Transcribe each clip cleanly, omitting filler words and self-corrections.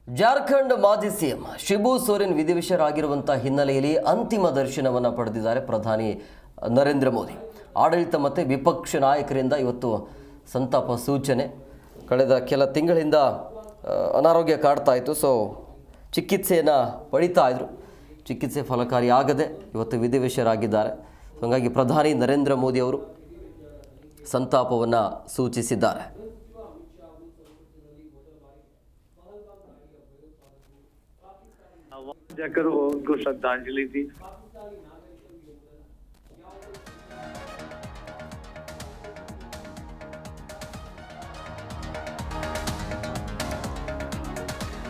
ಜಾರ್ಖಂಡ್ ಮಾಜಿ ಸಿಎಂ ಶಿಬು ಸೋರೆನ್ ವಿಧಿವಶರಾಗಿರುವಂತಹ ಹಿನ್ನೆಲೆಯಲ್ಲಿ ಅಂತಿಮ ದರ್ಶನವನ್ನು ಪಡೆದಿದ್ದಾರೆ ಪ್ರಧಾನಿ ನರೇಂದ್ರ ಮೋದಿ. ಆಡಳಿತ ಮತ್ತು ವಿಪಕ್ಷ ನಾಯಕರಿಂದ ಇವತ್ತು ಸಂತಾಪ ಸೂಚನೆ. ಕಳೆದ ಕೆಲ ತಿಂಗಳಿಂದ ಅನಾರೋಗ್ಯ ಕಾಡ್ತಾ ಇತ್ತು. ಚಿಕಿತ್ಸೆಯನ್ನು ಪಡಿತಾ ಇದ್ರು. ಚಿಕಿತ್ಸೆ ಫಲಕಾರಿಯಾಗದೆ ಇವತ್ತು ವಿಧಿವಶರಾಗಿದ್ದಾರೆ. ಹಾಗಾಗಿ ಪ್ರಧಾನಿ ನರೇಂದ್ರ ಮೋದಿ ಅವರು ಸಂತಾಪವನ್ನು ಸೂಚಿಸಿದ್ದಾರೆ. जाकर उनको श्रद्धांजलि दी।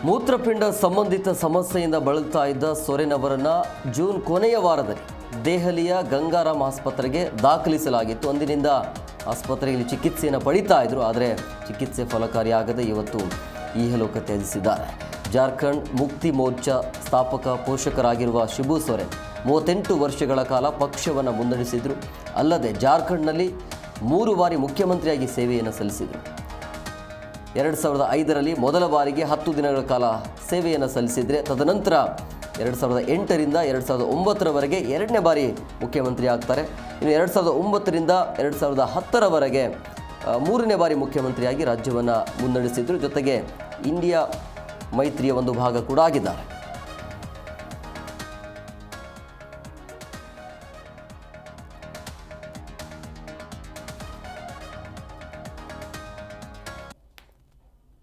ಮೂತ್ರಪಿಂಡ ಸಂಬಂಧಿತ ಸಮಸ್ಯೆಯಿಂದ ಬಳಲ್ತಾ ಇದ್ದ ಸೊರೆನ್ ಅವರನ್ನು ಜೂನ್ ಕೊನೆಯ ವಾರದಲ್ಲಿ ದೆಹಲಿಯ ಗಂಗಾರಾಮ್ ಆಸ್ಪತ್ರೆಗೆ ದಾಖಲಿಸಲಾಗಿತ್ತು. ಅಂದಿನಿಂದ ಆಸ್ಪತ್ರೆಯಲ್ಲಿ ಚಿಕಿತ್ಸೆಯನ್ನು ಪಡಿತಾ ಇದ್ರು. ಆದರೆ ಚಿಕಿತ್ಸೆ ಫಲಕಾರಿಯಾಗದೆ ಇವತ್ತು ಇಹಲೋಕ ತ್ಯಜಿಸಿದ್ದಾರೆ. ಜಾರ್ಖಂಡ್ ಮುಕ್ತಿ ಮೋರ್ಚಾ ಸ್ಥಾಪಕ ಪೋಷಕರಾಗಿರುವ ಶಿಬು ಸೊರೆನ್ 38 ವರ್ಷಗಳ ಕಾಲ ಪಕ್ಷವನ್ನು ಮುನ್ನಡೆಸಿದರು. ಅಲ್ಲದೆ ಜಾರ್ಖಂಡ್ನಲ್ಲಿ 3 ಬಾರಿ ಮುಖ್ಯಮಂತ್ರಿಯಾಗಿ ಸೇವೆಯನ್ನು ಸಲ್ಲಿಸಿದರು. 2005ರಲ್ಲಿ ಮೊದಲ ಬಾರಿಗೆ 10 ದಿನಗಳ ಕಾಲ ಸೇವೆಯನ್ನು ಸಲ್ಲಿಸಿದರೆ ತದನಂತರ 2008ರಿಂದ 2009ರವರೆಗೆ 2ನೇ ಬಾರಿ ಮುಖ್ಯಮಂತ್ರಿ ಆಗ್ತಾರೆ. ಇನ್ನು 2009ರಿಂದ 2010ರವರೆಗೆ 3ನೇ ಬಾರಿ ಮುಖ್ಯಮಂತ್ರಿಯಾಗಿ ರಾಜ್ಯವನ್ನು ಮುನ್ನಡೆಸಿದರು. ಜೊತೆಗೆ ಇಂಡಿಯಾ ಮೈತ್ರಿಯ ಒಂದು ಭಾಗ ಕೂಡ ಆಗಿದ್ದಾರೆ.